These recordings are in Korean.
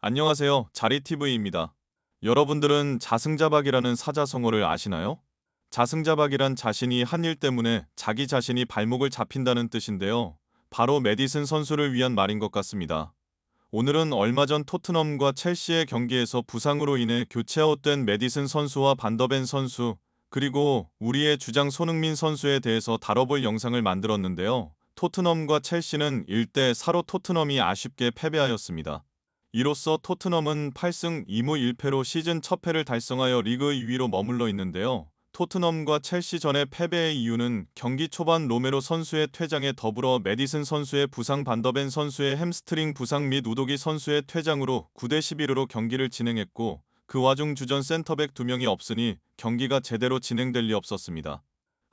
안녕하세요. 자리TV입니다. 여러분들은 자승자박이라는 사자성어를 아시나요? 자승자박이란 자신이 한 일 때문에 자기 자신이 발목을 잡힌다는 뜻인데요. 바로 메디슨 선수를 위한 말인 것 같습니다. 오늘은 얼마 전 토트넘과 첼시의 경기에서 부상으로 인해 교체 아웃된 메디슨 선수와 반더벤 선수, 그리고 우리의 주장 손흥민 선수에 대해서 다뤄볼 영상을 만들었는데요. 토트넘과 첼시는 1대4로 토트넘이 아쉽게 패배하였습니다. 이로써 토트넘은 8승 2무 1패로 시즌 첫 패를 달성하여 리그 2위로 머물러 있는데요. 토트넘과 첼시전의 패배의 이유는 경기 초반 로메로 선수의 퇴장에 더불어 메디슨 선수의 부상, 반더벤 선수의 햄스트링 부상 및 우도기 선수의 퇴장으로 9대 11으로 경기를 진행했고, 그 와중 주전 센터백 2명이 없으니 경기가 제대로 진행될 리 없었습니다.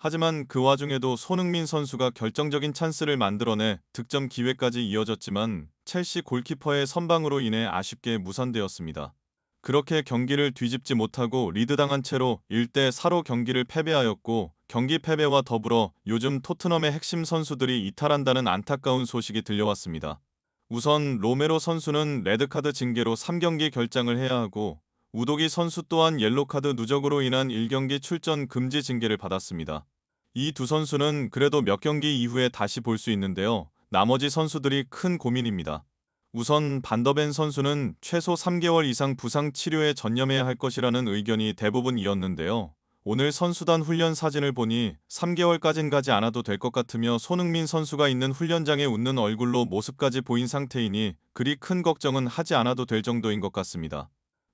하지만 그 와중에도 손흥민 선수가 결정적인 찬스를 만들어내 득점 기회까지 이어졌지만 첼시 골키퍼의 선방으로 인해 아쉽게 무산되었습니다. 그렇게 경기를 뒤집지 못하고 리드당한 채로 1대4로 경기를 패배하였고, 경기 패배와 더불어 요즘 토트넘의 핵심 선수들이 이탈한다는 안타까운 소식이 들려왔습니다. 우선 로메로 선수는 레드카드 징계로 3경기 결장을 해야 하고, 우도기 선수 또한 옐로카드 누적으로 인한 1경기 출전 금지 징계를 받았습니다. 이 두 선수는 그래도 몇 경기 이후에 다시 볼 수 있는데요. 나머지 선수들이 큰 고민입니다. 우선 반더벤 선수는 최소 3개월 이상 부상 치료에 전념해야 할 것이라는 의견이 대부분이었는데요. 오늘 선수단 훈련 사진을 보니 3개월까진 가지 않아도 될 것 같으며, 손흥민 선수가 있는 훈련장에 웃는 얼굴로 모습까지 보인 상태이니 그리 큰 걱정은 하지 않아도 될 정도인 것 같습니다.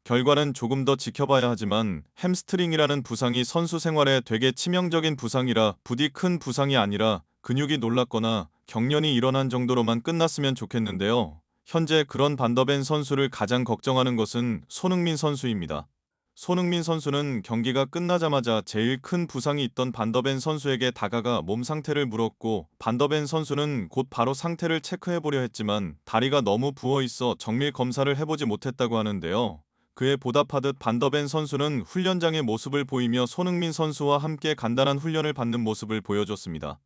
결과는 조금 더 지켜봐야 하지만 햄스트링이라는 부상이 선수 생활에 되게 치명적인 부상이라 부디 큰 부상이 아니라 근육이 놀랐거나 경련이 일어난 정도로만 끝났으면 좋겠는데요. 현재 그런 반더벤 선수를 가장 걱정하는 것은 손흥민 선수입니다. 손흥민 선수는 경기가 끝나자마자 제일 큰 부상이 있던 반더벤 선수에게 다가가 몸 상태를 물었고, 반더벤 선수는 곧 바로 상태를 체크해보려 했지만 다리가 너무 부어있어 정밀 검사를 해보지 못했다고 하는데요. 그에 보답하듯 반더벤 선수는 훈련장의 모습을 보이며 손흥민 선수와 함께 간단한 훈련을 받는 모습을 보여줬습니다.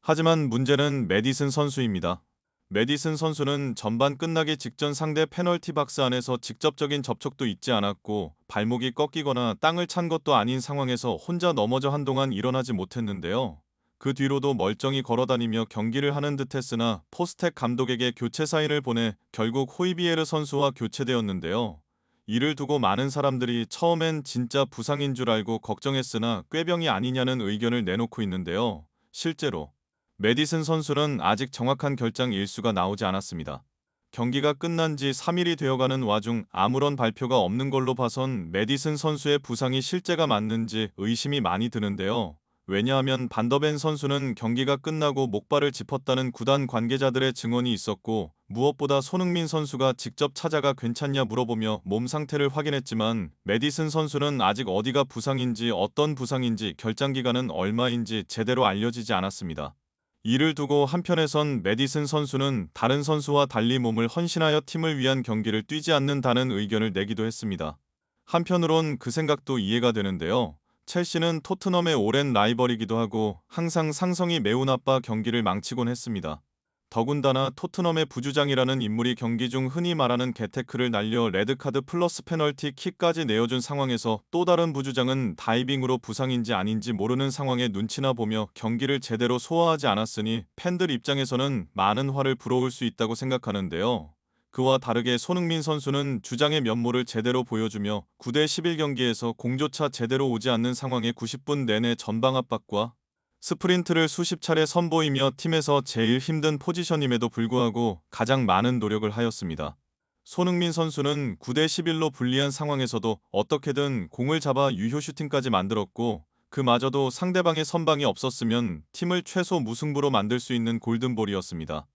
하지만 문제는 메디슨 선수입니다. 메디슨 선수는 전반 끝나기 직전 상대 페널티 박스 안에서 직접적인 접촉도 있지 않았고, 발목이 꺾이거나 땅을 찬 것도 아닌 상황에서 혼자 넘어져 한동안 일어나지 못했는데요. 그 뒤로도 멀쩡히 걸어다니며 경기를 하는 듯 했으나 포스텍 감독에게 교체 사인을 보내 결국 호이비에르 선수와 교체되었는데요. 이를 두고 많은 사람들이 처음엔 진짜 부상인 줄 알고 걱정했으나 꾀병이 아니냐는 의견을 내놓고 있는데요. 실제로 메디슨 선수는 아직 정확한 결장 일수가 나오지 않았습니다. 경기가 끝난 지 3일이 되어가는 와중 아무런 발표가 없는 걸로 봐선 메디슨 선수의 부상이 실제가 맞는지 의심이 많이 드는데요. 왜냐하면 반더벤 선수는 경기가 끝나고 목발을 짚었다는 구단 관계자들의 증언이 있었고, 무엇보다 손흥민 선수가 직접 찾아가 괜찮냐 물어보며 몸 상태를 확인했지만, 메디슨 선수는 아직 어디가 부상인지 어떤 부상인지 결장 기간은 얼마인지 제대로 알려지지 않았습니다. 이를 두고 한편에선 메디슨 선수는 다른 선수와 달리 몸을 헌신하여 팀을 위한 경기를 뛰지 않는다는 의견을 내기도 했습니다. 한편으론 그 생각도 이해가 되는데요. 첼시는 토트넘의 오랜 라이벌이기도 하고 항상 상성이 매우 나빠 경기를 망치곤 했습니다. 더군다나 토트넘의 부주장이라는 인물이 경기 중 흔히 말하는 개테크를 날려 레드카드 플러스 페널티 킥까지 내어준 상황에서 또 다른 부주장은 다이빙으로 부상인지 아닌지 모르는 상황에 눈치나 보며 경기를 제대로 소화하지 않았으니 팬들 입장에서는 많은 화를 불어올 수 있다고 생각하는데요. 그와 다르게 손흥민 선수는 주장의 면모를 제대로 보여주며 9대 11 경기에서 공조차 제대로 오지 않는 상황에 90분 내내 전방 압박과 스프린트를 수십 차례 선보이며 팀에서 제일 힘든 포지션임에도 불구하고 가장 많은 노력을 하였습니다. 손흥민 선수는 9대 11로 불리한 상황에서도 어떻게든 공을 잡아 유효 슈팅까지 만들었고, 그마저도 상대방의 선방이 없었으면 팀을 최소 무승부로 만들 수 있는 골든볼이었습니다.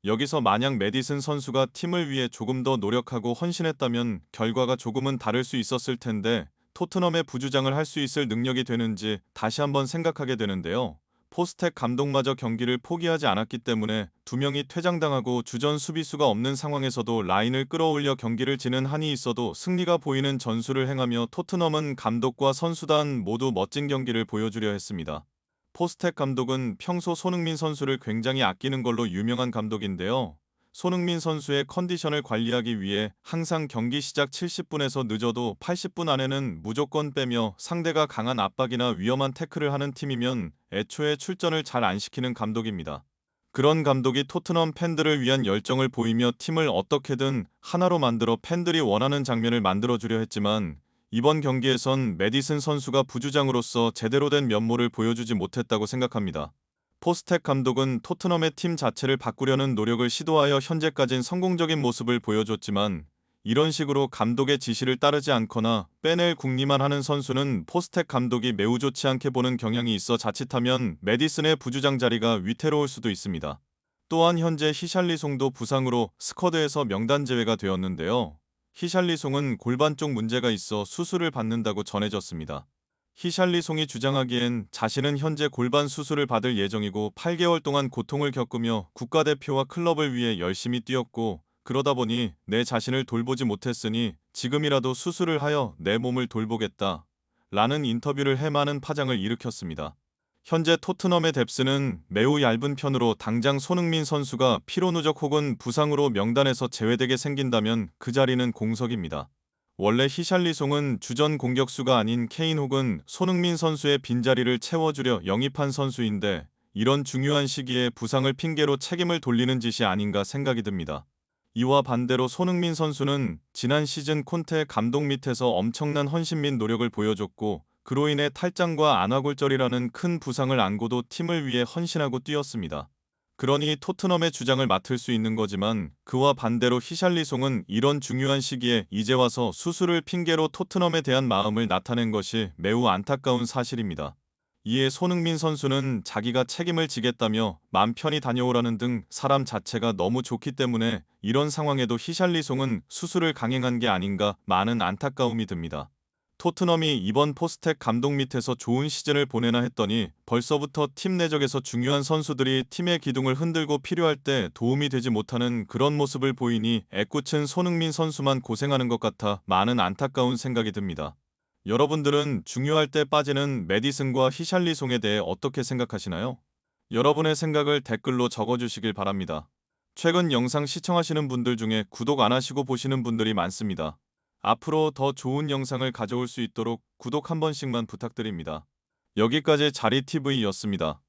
여기서 만약 메디슨 선수가 팀을 위해 조금 더 노력하고 헌신했다면 결과가 조금은 다를 수 있었을 텐데, 토트넘의 부주장을 할 수 있을 능력이 되는지 다시 한번 생각하게 되는데요. 포스텍 감독마저 경기를 포기하지 않았기 때문에 두 명이 퇴장당하고 주전 수비수가 없는 상황에서도 라인을 끌어올려 경기를 지는 한이 있어도 승리가 보이는 전술을 행하며 토트넘은 감독과 선수단 모두 멋진 경기를 보여주려 했습니다. 포스텍 감독은 평소 손흥민 선수를 굉장히 아끼는 걸로 유명한 감독인데요. 손흥민 선수의 컨디션을 관리하기 위해 항상 경기 시작 70분에서 늦어도 80분 안에는 무조건 빼며 상대가 강한 압박이나 위험한 태클을 하는 팀이면 애초에 출전을 잘 안 시키는 감독입니다. 그런 감독이 토트넘 팬들을 위한 열정을 보이며 팀을 어떻게든 하나로 만들어 팬들이 원하는 장면을 만들어주려 했지만 이번 경기에선 매디슨 선수가 부주장으로서 제대로 된 면모를 보여주지 못했다고 생각합니다. 포스텍 감독은 토트넘의 팀 자체를 바꾸려는 노력을 시도하여 현재까진 성공적인 모습을 보여줬지만 이런 식으로 감독의 지시를 따르지 않거나 빼낼 궁리만 하는 선수는 포스텍 감독이 매우 좋지 않게 보는 경향이 있어 자칫하면 매디슨의 부주장 자리가 위태로울 수도 있습니다. 또한 현재 히샬리송도 부상으로 스쿼드에서 명단 제외가 되었는데요. 히샬리송은 골반 쪽 문제가 있어 수술을 받는다고 전해졌습니다. 히샬리송이 주장하기엔 자신은 현재 골반 수술을 받을 예정이고 8개월 동안 고통을 겪으며 국가대표와 클럽을 위해 열심히 뛰었고 그러다 보니 내 자신을 돌보지 못했으니 지금이라도 수술을 하여 내 몸을 돌보겠다. 라는 인터뷰를 해 많은 파장을 일으켰습니다. 현재 토트넘의 뎁스는 매우 얇은 편으로 당장 손흥민 선수가 피로 누적 혹은 부상으로 명단에서 제외되게 생긴다면 그 자리는 공석입니다. 원래 히샬리송은 주전 공격수가 아닌 케인 혹은 손흥민 선수의 빈자리를 채워주려 영입한 선수인데 이런 중요한 시기에 부상을 핑계로 책임을 돌리는 짓이 아닌가 생각이 듭니다. 이와 반대로 손흥민 선수는 지난 시즌 콘테 감독 밑에서 엄청난 헌신 및 노력을 보여줬고 그로 인해 탈장과 안아골절이라는 큰 부상을 안고도 팀을 위해 헌신하고 뛰었습니다. 그러니 토트넘의 주장을 맡을 수 있는 거지만 그와 반대로 히샬리송은 이런 중요한 시기에 이제 와서 수술을 핑계로 토트넘에 대한 마음을 나타낸 것이 매우 안타까운 사실입니다. 이에 손흥민 선수는 자기가 책임을 지겠다며 맘 편히 다녀오라는 등 사람 자체가 너무 좋기 때문에 이런 상황에도 히샬리송은 수술을 강행한 게 아닌가 많은 안타까움이 듭니다. 토트넘이 이번 포스텍 감독 밑에서 좋은 시즌을 보내나 했더니 벌써부터 팀 내적에서 중요한 선수들이 팀의 기둥을 흔들고 필요할 때 도움이 되지 못하는 그런 모습을 보이니 애꿎은 손흥민 선수만 고생하는 것 같아 많은 안타까운 생각이 듭니다. 여러분들은 중요할 때 빠지는 매디슨과 히샬리송에 대해 어떻게 생각하시나요? 여러분의 생각을 댓글로 적어주시길 바랍니다. 최근 영상 시청하시는 분들 중에 구독 안 하시고 보시는 분들이 많습니다. 앞으로 더 좋은 영상을 가져올 수 있도록 구독 한 번씩만 부탁드립니다. 여기까지 자리TV였습니다.